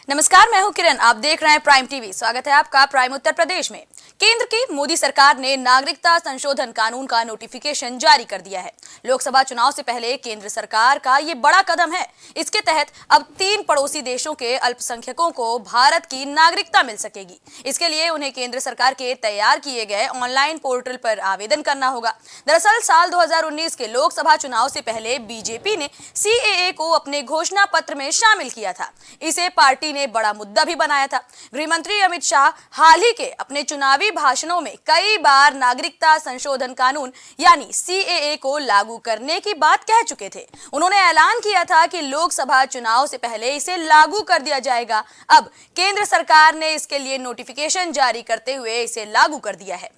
नमस्कार, मैं हूं किरण। आप देख रहे हैं प्राइम टीवी। स्वागत है आपका प्राइम उत्तर प्रदेश में। केंद्र की मोदी सरकार ने नागरिकता संशोधन कानून का नोटिफिकेशन जारी कर दिया है। लोकसभा चुनाव से पहले केंद्र सरकार का ये बड़ा कदम है। इसके तहत अब 3 पड़ोसी देशों के अल्पसंख्यकों को भारत की नागरिकता मिल सकेगी। इसके लिए उन्हें केंद्र सरकार के तैयार किए गए ऑनलाइन पोर्टल पर आवेदन करना होगा। दरअसल साल 2019 के लोकसभा चुनाव से पहले बीजेपी ने सीएए को अपने घोषणा पत्र में शामिल किया था। इसे पार्टी ने बड़ा मुद्दा भी बनाया था। गृह मंत्री अमित शाह हाल ही के अपने चुनावी भाषणों में कई बार नागरिकता संशोधन कानून यानी सीएए को लागू करने की बात कह चुके थे। उन्होंने ऐलान किया था कि लोकसभा चुनाव से पहले इसे लागू कर दिया जाएगा। अब केंद्र सरकार ने इसके लिए नोटिफिकेशन जारी करते हुए इसे लागू कर दिया है।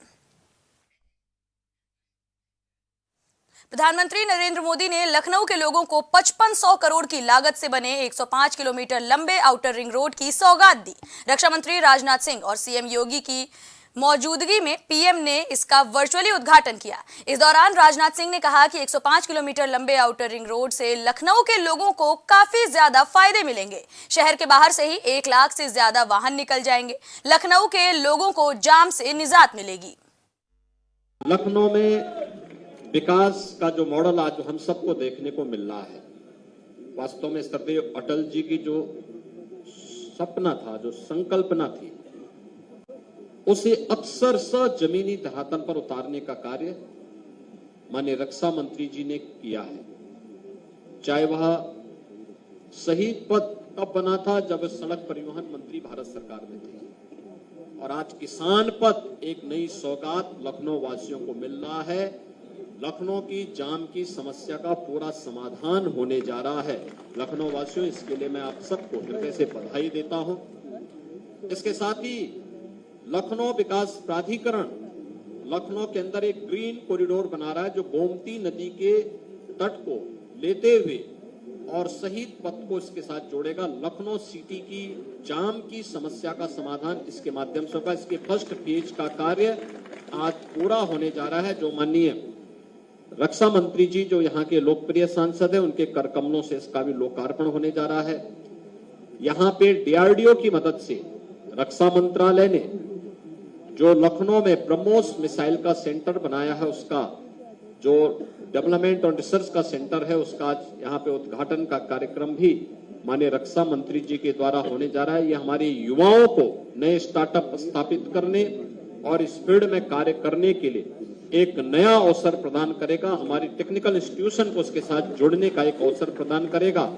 प्रधानमंत्री नरेंद्र मोदी ने लखनऊ के लोगों को 5500 करोड़ की लागत से बने 105 किलोमीटर लंबे आउटर रिंग रोड की सौगात दी। रक्षा मंत्री राजनाथ सिंह और सीएम योगी की मौजूदगी में पीएम ने इसका वर्चुअली उद्घाटन किया। इस दौरान राजनाथ सिंह ने कहा कि 105 किलोमीटर लंबे आउटर रिंग रोड से लखनऊ के लोगों को काफी ज्यादा फायदे मिलेंगे। शहर के बाहर से ही 1 लाख से ज्यादा वाहन निकल जाएंगे। लखनऊ के लोगों को जाम से निजात मिलेगी। लखनऊ में विकास का जो मॉडल आज हम सबको देखने को मिल रहा है, वास्तव में सरदेव अटल जी की जो सपना था, जो संकल्पना थी, उसे अक्षरशः जमीनी धरातल पर उतारने का कार्य माननीय रक्षा मंत्री जी ने किया है। चाहे वह शहीद पथ कब बना था, जब सड़क परिवहन मंत्री भारत सरकार में थे, और आज किसान पथ एक नई सौगात लखनऊ वासियों को मिल रहा है। लखनऊ की जाम की समस्या का पूरा समाधान होने जा रहा है। लखनऊ वासियों, इसके लिए मैं आप सबको हृदय से बधाई देता हूं। इसके साथ ही लखनऊ विकास प्राधिकरण लखनऊ के अंदर एक ग्रीन कॉरिडोर बना रहा है, जो गोमती नदी के तट को लेते हुए और शहीद पथ को इसके साथ जोड़ेगा। लखनऊ सिटी की जाम की समस्या का समाधान इसके माध्यम से होगा। इसके फर्स्ट फेज का कार्य आज पूरा होने जा रहा है। जो माननीय रक्षा मंत्री जी, जो यहाँ के लोकप्रिय सांसद हैं, उनके कर कमलों से इसका भी लोकार्पण होने जा रहा है। यहाँ पे डीआरडीओ की मदद से रक्षा मंत्रालय ने जो लखनऊ में ब्रह्मोस मिसाइल का सेंटर बनाया है, उसका जो डेवलपमेंट और रिसर्च का सेंटर है, उसका आज यहाँ पे उद्घाटन का कार्यक्रम भी माननीय रक्षा मंत्री जी के द्वारा होने जा रहा है। ये हमारे युवाओं को नए स्टार्टअप स्थापित करने और इस फील्ड में कार्य करने के लिए एक नया अवसर प्रदान करेगा। हमारी टेक्निकल इंस्टीट्यूशन को उसके साथ जोड़ने का एक अवसर प्रदान करेगा।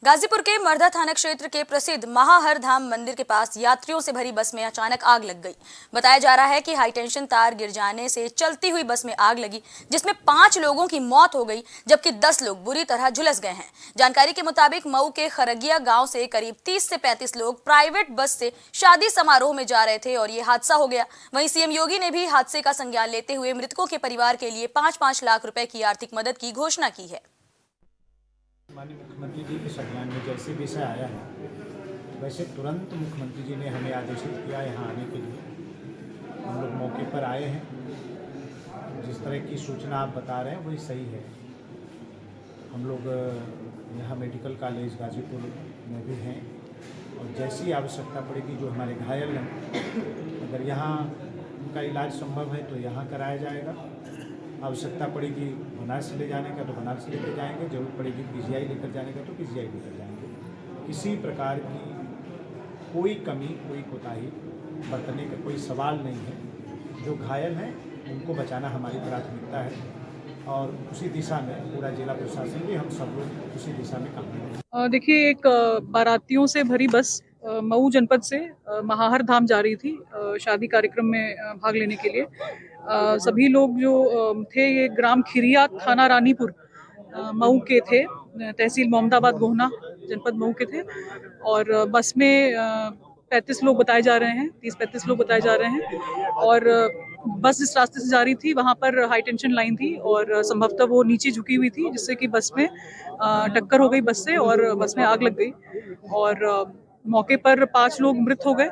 गाजीपुर के मर्दा थाना क्षेत्र के प्रसिद्ध महाहर धाम मंदिर के पास यात्रियों से भरी बस में अचानक आग लग गई। बताया जा रहा है कि हाईटेंशन तार गिर जाने से चलती हुई बस में आग लगी, जिसमें 5 लोगों की मौत हो गई, जबकि 10 लोग बुरी तरह झुलस गए हैं। जानकारी के मुताबिक मऊ के खरगिया गांव से करीब 30 से 35 लोग प्राइवेट बस से शादी समारोह में जा रहे थे और ये हादसा हो गया। वहीं सीएम योगी ने भी हादसे का संज्ञान लेते हुए मृतकों के परिवार के लिए 5-5 लाख रुपए की आर्थिक मदद की घोषणा की है। माननीय मुख्यमंत्री जी के संज्ञान में जैसे विषय आया है, वैसे तुरंत मुख्यमंत्री जी ने हमें आदेशित किया यहाँ आने के लिए। हम लोग मौके पर आए हैं। जिस तरह की सूचना आप बता रहे हैं वही सही है। हम लोग यहाँ मेडिकल कॉलेज गाजीपुर में भी हैं, और जैसी आवश्यकता पड़ेगी, जो हमारे घायल हैं, अगर यहाँ उनका इलाज संभव है तो यहाँ कराया जाएगा। आवश्यकता पड़ेगी बनारस ले जाने का तो बनारस लेकर जाएंगे, जरूरत पड़ेगी पीजीआई लेकर जाने का तो पीजीआई लेकर जाएंगे। किसी प्रकार की कोई कमी, कोई कोताही बरतने का कोई सवाल नहीं है। जो घायल हैं उनको बचाना हमारी प्राथमिकता है, और उसी दिशा में पूरा जिला प्रशासन भी, हम सब लोग उसी दिशा में काम करेंगे। देखिए, एक बारातियों से भरी बस मऊ जनपद से महाहर धाम जा रही थी शादी कार्यक्रम में भाग लेने के लिए। सभी लोग जो थे, ये ग्राम खिरिया, थाना रानीपुर, मऊ के थे, तहसील मोहम्मदाबाद गोहना, जनपद मऊ के थे। और बस में 35 लोग बताए जा रहे हैं, 30-35 लोग बताए जा रहे हैं। और बस जिस रास्ते से जा रही थी वहाँ पर हाई टेंशन लाइन थी, और संभवतः वो नीचे झुकी हुई थी, जिससे कि बस में टक्कर हो गई बस से, और बस में आग लग गई। और मौके पर 5 लोग मृत हो गए,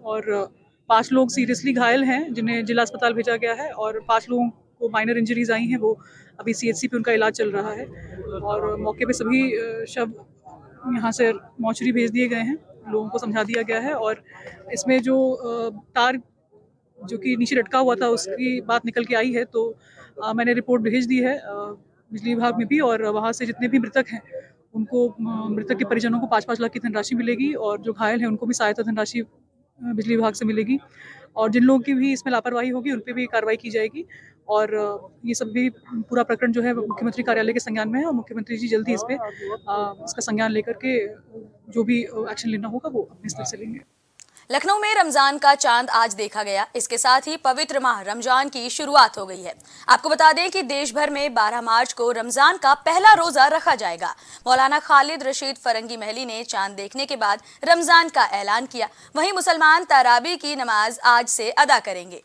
और 5 लोग सीरियसली घायल हैं, जिन्हें जिला अस्पताल भेजा गया है। और 5 लोगों को माइनर इंजरीज आई हैं, वो अभी सीएचसी पे उनका इलाज चल रहा है। और मौके पे सभी शव यहाँ से मौचरी भेज दिए गए हैं। लोगों को समझा दिया गया है। और इसमें जो तार जो कि नीचे लटका हुआ था उसकी बात निकल के आई है, तो मैंने रिपोर्ट भेज दी है बिजली विभाग में भी, और वहाँ से जितने भी मृतक हैं उनको मृतक के परिजनों को 5-5 लाख की धनराशि मिलेगी, और जो घायल हैं उनको भी सहायता धनराशि बिजली विभाग से मिलेगी। और जिन लोगों की भी इसमें लापरवाही होगी उन पे भी कार्रवाई की जाएगी। और ये सब भी पूरा प्रकरण जो है मुख्यमंत्री कार्यालय के संज्ञान में है, और मुख्यमंत्री जी जल्दी इस पे इसका संज्ञान लेकर के जो भी एक्शन लेना होगा वो अपने स्तर से लेंगे। लखनऊ में रमजान का चांद आज देखा गया। इसके साथ ही पवित्र माह रमजान की शुरुआत हो गई है। आपको बता दें कि देश भर में 12 मार्च को रमजान का पहला रोजा रखा जाएगा। मौलाना खालिद रशीद फरंगी महली ने चांद देखने के बाद रमजान का ऐलान किया। वहीं मुसलमान तरावी की नमाज आज से अदा करेंगे।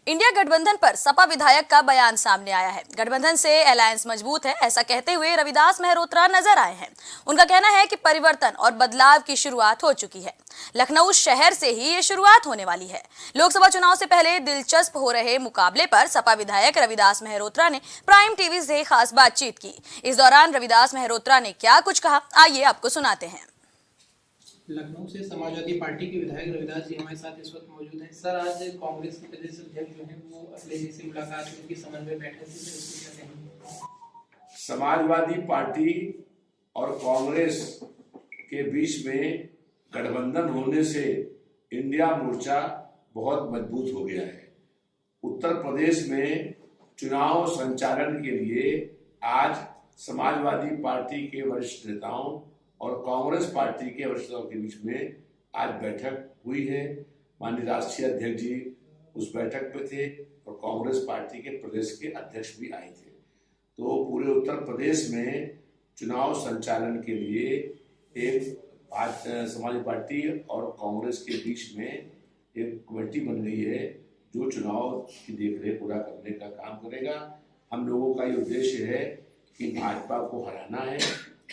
इंडिया गठबंधन पर सपा विधायक का बयान सामने आया है। गठबंधन से अलायंस मजबूत है, ऐसा कहते हुए रविदास मेहरोत्रा नजर आए हैं। उनका कहना है कि परिवर्तन और बदलाव की शुरुआत हो चुकी है। लखनऊ शहर से ही ये शुरुआत होने वाली है। लोकसभा चुनाव से पहले दिलचस्प हो रहे मुकाबले पर सपा विधायक रविदास मेहरोत्रा ने प्राइम टीवी से खास बातचीत की। इस दौरान रविदास मेहरोत्रा ने क्या कुछ कहा, आइए आपको सुनाते हैं। लखनऊ से समाजवादी पार्टी के विधायक रविदास जी हमारे साथ इस वक्त मौजूद हैं। सर, आज कांग्रेस के प्रदेश अध्यक्ष जो है वो अखिलेश जी से मुलाकात हुई थी, समन्वय बैठक थी, तो उसको क्या कहेंगे? समाजवादी पार्टी और कांग्रेस के बीच में गठबंधन होने से इंडिया मोर्चा बहुत मजबूत हो गया है। उत्तर प्रदेश में चुनाव संचालन के लिए आज समाजवादी पार्टी के वरिष्ठ नेताओं और कांग्रेस पार्टी के वरिष्ठों के बीच में आज बैठक हुई है। माननीय राष्ट्रीय अध्यक्ष जी उस बैठक पे थे और कांग्रेस पार्टी के प्रदेश के अध्यक्ष भी आए थे। तो पूरे उत्तर प्रदेश में चुनाव संचालन के लिए एक समाजवादी पार्टी और कांग्रेस के बीच में एक कमेटी बन गई है जो चुनाव की देखरेख पूरा करने का काम करेगा। हम लोगों का ये उद्देश्य है कि भाजपा को हराना है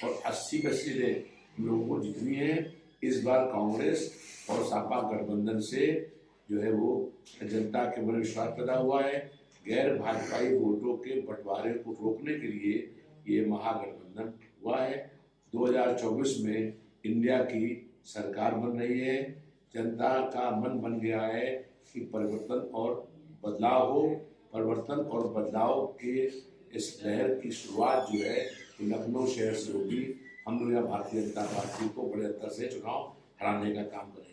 और 80 की सीटें लोगों को जितनी है। इस बार कांग्रेस और सपा गठबंधन से जो है वो जनता के मन विश्वास पैदा हुआ है। गैर भाजपाई वोटों के बंटवारे को रोकने के लिए ये महागठबंधन हुआ है। 2024 में इंडिया की सरकार बन रही है। जनता का मन बन गया है कि परिवर्तन और बदलाव हो। परिवर्तन और बदलाव के इस लहर की शुरुआत जो है लखनऊ शहर से होगी। हम लोग यहाँ भारतीय जनता पार्टी को बड़े अंतर से चुनाव हराने का काम करेंगे।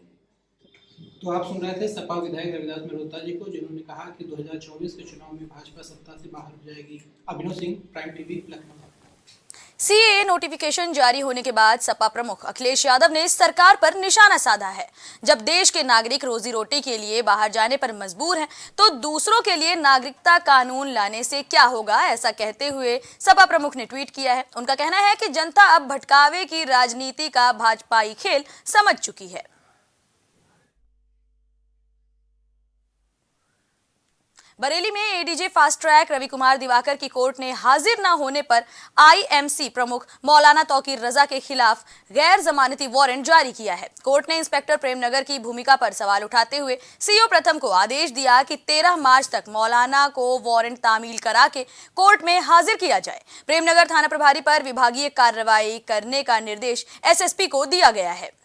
तो आप सुन रहे थे सपा विधायक रविदास मेहरोत्रा जी को, जिन्होंने कहा कि 2024 के चुनाव में भाजपा सत्ता से बाहर हो जाएगी। Abhinav Singh, prime TV, Lucknow. CAA notification जारी होने के बाद सपा प्रमुख अखिलेश यादव ने सरकार पर निशाना साधा है। जब देश के नागरिक रोजी रोटी के लिए बाहर जाने पर मजबूर हैं, तो दूसरों के लिए नागरिकता कानून लाने से क्या होगा, ऐसा कहते हुए सपा प्रमुख ने ट्वीट किया है। उनका कहना है कि जनता अब भटकावे की राजनीति का भाजपाई खेल समझ चुकी है। बरेली में ADJ fast track Ravi Kumar Diwakar की कोर्ट ने हाजिर न होने पर आईएमसी प्रमुख मौलाना तौकीर रजा के खिलाफ गैर जमानती वारंट जारी किया है। कोर्ट ने इंस्पेक्टर प्रेमनगर की भूमिका पर सवाल उठाते हुए सीओ प्रथम को आदेश दिया कि 13 मार्च तक मौलाना को वारंट तामील करा के कोर्ट में हाजिर किया जाए। प्रेमनगर थाना प्रभारी पर विभागीय कार्रवाई करने का निर्देश एसएसपी को दिया गया है।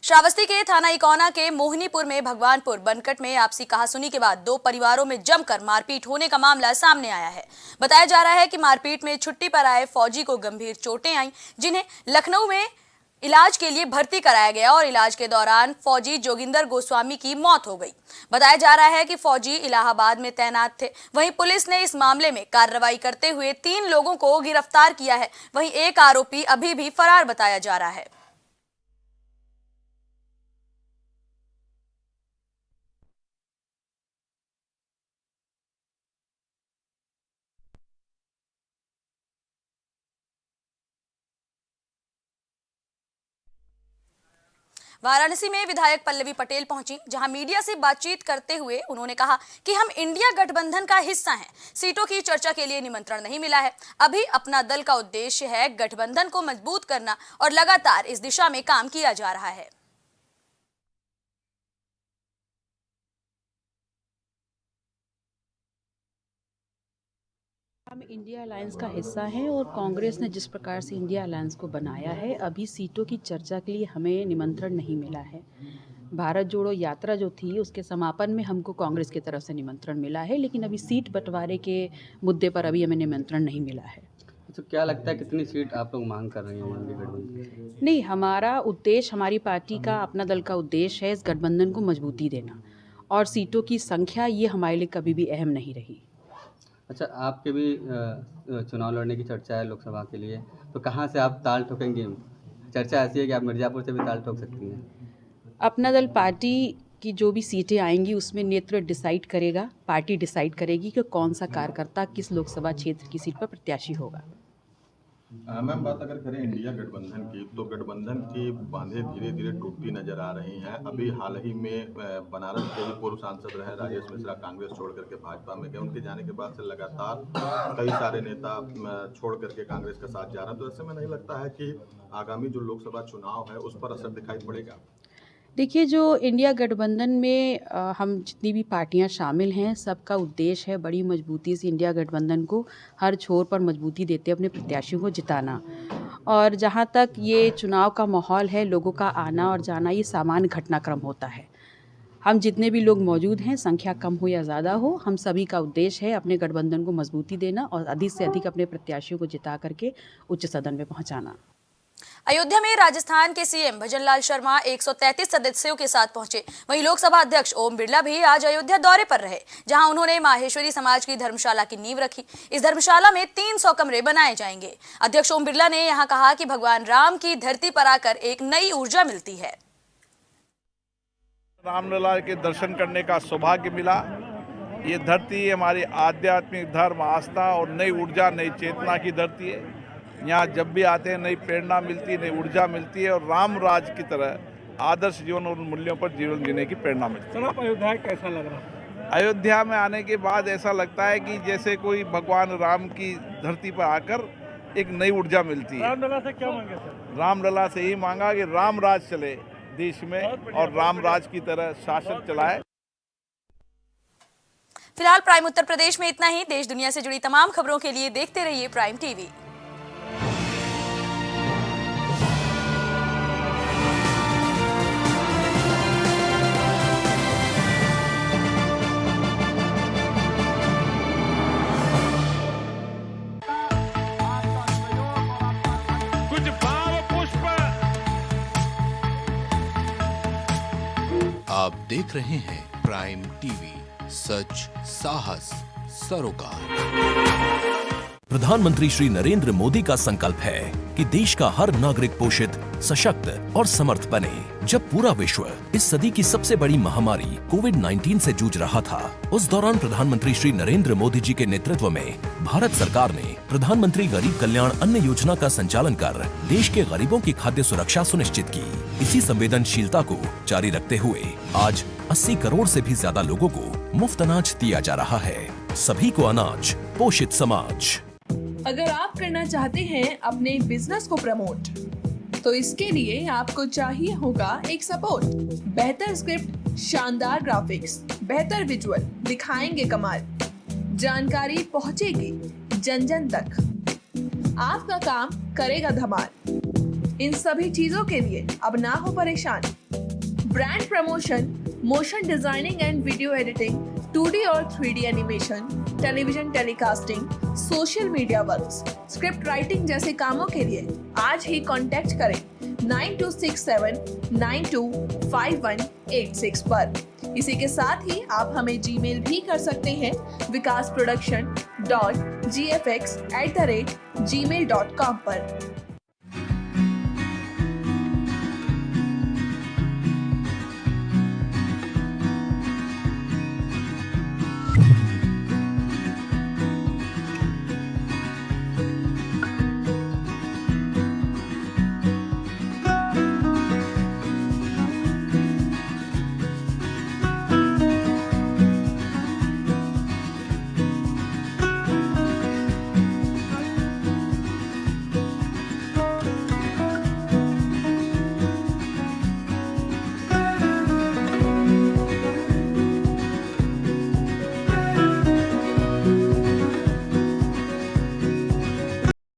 श्रावस्ती के थाना इकौना के मोहिनीपुर में भगवानपुर बनकट में आपसी कहासुनी के बाद दो परिवारों में जमकर मारपीट होने का मामला सामने आया है। बताया जा रहा है कि मारपीट में छुट्टी पर आए फौजी को गंभीर चोटें आईं, जिन्हें लखनऊ में इलाज के लिए भर्ती कराया गया और इलाज के दौरान फौजी जोगिंदर गोस्वामी की मौत हो गई। बताया जा रहा है कि फौजी इलाहाबाद में तैनात थे। वहीं पुलिस ने इस मामले में कार्रवाई करते हुए 3 लोगों को गिरफ्तार किया है। वहीं एक आरोपी अभी भी फरार बताया जा रहा है। वाराणसी में विधायक पल्लवी पटेल पहुंची, जहां मीडिया से बातचीत करते हुए उन्होंने कहा कि हम इंडिया गठबंधन का हिस्सा हैं। सीटों की चर्चा के लिए निमंत्रण नहीं मिला है। अभी अपना दल का उद्देश्य है गठबंधन को मजबूत करना और लगातार इस दिशा में काम किया जा रहा है। हम इंडिया अलायंस का हिस्सा हैं और कांग्रेस ने जिस प्रकार से इंडिया अलायंस को बनाया है, अभी सीटों की चर्चा के लिए हमें निमंत्रण नहीं मिला है। भारत जोड़ो यात्रा जो थी उसके समापन में हमको कांग्रेस की तरफ से निमंत्रण मिला है, लेकिन अभी सीट बंटवारे के मुद्दे पर अभी हमें निमंत्रण नहीं मिला है। तो क्या लगता है कितनी सीट आप लोग मांग कर रहे हैं इंडिया गठबंधन? नहीं, हमारा उद्देश्य, हमारी पार्टी का, अपना दल का उद्देश्य है इस गठबंधन को मजबूती देना, और सीटों की संख्या ये हमारे लिए कभी भी अहम नहीं रही। अच्छा, आपके भी चुनाव लड़ने की चर्चा है लोकसभा के लिए, तो कहाँ से आप ताल ठोकेंगे? चर्चा ऐसी है कि आप मिर्ज़ापुर से भी ताल ठोक सकती हैं। अपना दल पार्टी की जो भी सीटें आएंगी उसमें नेतृत्व डिसाइड करेगा, पार्टी डिसाइड करेगी कि कौन सा कार्यकर्ता किस लोकसभा क्षेत्र की सीट पर प्रत्याशी होगा। मैम, बात अगर करें इंडिया गठबंधन की, तो गठबंधन की बांधें धीरे धीरे टूटती नजर आ रही हैं। अभी हाल ही में बनारस के ही पूर्व सांसद रहे राजेश मिश्रा कांग्रेस छोड़ करके भाजपा में गए। उनके जाने के बाद से लगातार कई सारे नेता छोड़ करके कांग्रेस का साथ जा रहे हैं। तो ऐसे में नहीं लगता है कि आगामी जो लोकसभा चुनाव है उस पर असर दिखाई पड़ेगा? देखिए, जो इंडिया गठबंधन में हम जितनी भी पार्टियां शामिल हैं, सबका उद्देश्य है बड़ी मजबूती से इंडिया गठबंधन को हर छोर पर मजबूती देते अपने प्रत्याशियों को जिताना। और जहां तक ये चुनाव का माहौल है, लोगों का आना और जाना ये सामान्य घटनाक्रम होता है। हम जितने भी लोग मौजूद हैं, संख्या कम हो या ज़्यादा हो, हम सभी का उद्देश्य है अपने गठबंधन को मजबूती देना और अधिक से अधिक अपने प्रत्याशियों को जिता करके उच्च सदन में पहुँचाना। अयोध्या में राजस्थान के सीएम भजनलाल शर्मा 133 सदस्यों के साथ पहुंचे। वहीं लोकसभा अध्यक्ष ओम बिरला भी आज अयोध्या दौरे पर रहे, जहां उन्होंने माहेश्वरी समाज की धर्मशाला की नींव रखी। इस धर्मशाला में 300 कमरे बनाए जाएंगे। अध्यक्ष ओम बिरला ने यहां कहा कि भगवान राम की धरती पर आकर एक नई ऊर्जा मिलती है। रामलला के दर्शन करने का सौभाग्य मिला। ये धरती हमारी आध्यात्मिक धर्म, आस्था और नई ऊर्जा, नई चेतना की धरती है। यहाँ जब भी आते हैं नई प्रेरणा मिलती है, नई ऊर्जा मिलती है और राम राज की तरह आदर्श जीवन और मूल्यों पर जीवन जीने की प्रेरणा मिलती है। अयोध्या कैसा लग रहा है? अयोध्या में आने के बाद ऐसा लगता है कि जैसे कोई भगवान राम की धरती पर आकर एक नई ऊर्जा मिलती है। रामलला से क्या मांगे सर? रामलला से ही मांगा कि राम राज चले देश में और राम राज की तरह शासन चलाए। फिलहाल प्राइम उत्तर प्रदेश में इतना ही। देश दुनिया से जुड़ी तमाम खबरों के लिए देखते रहिए प्राइम टीवी। आप देख रहे हैं प्राइम टीवी, सच साहस सरोकार। प्रधानमंत्री श्री नरेंद्र मोदी का संकल्प है कि देश का हर नागरिक पोषित, सशक्त और समर्थ बने। जब पूरा विश्व इस सदी की सबसे बड़ी महामारी कोविड-19 से जूझ रहा था, उस दौरान प्रधानमंत्री श्री नरेंद्र मोदी जी के नेतृत्व में भारत सरकार ने प्रधानमंत्री गरीब कल्याण अन्न योजना का संचालन कर देश के गरीबों की खाद्य सुरक्षा सुनिश्चित की। इसी संवेदनशीलता को जारी रखते हुए आज 80 करोड़ से भी ज्यादा लोगों को मुफ्त अनाज दिया जा रहा है। सभी को अनाज, पोषित समाज। अगर आप करना चाहते हैं अपने बिजनेस को प्रमोट, तो इसके लिए आपको चाहिए होगा एक सपोर्ट। बेहतर स्क्रिप्ट, शानदार ग्राफिक्स, बेहतर विजुअल, दिखाएंगे कमाल, जानकारी पहुंचेगी जन जन तक, आपका काम करेगा धमाल। इन सभी चीजों के लिए अब ना हो परेशान। Brand promotion, motion designing and video editing, 2D और 3D animation, television telecasting, social media works, script writing जैसे कामों के लिए आज ही कांटेक्ट करें 9267925186 पर। इसी के साथ ही आप हमें जीमेल भी कर सकते हैं vikasproduction.gfx@gmail.com पर।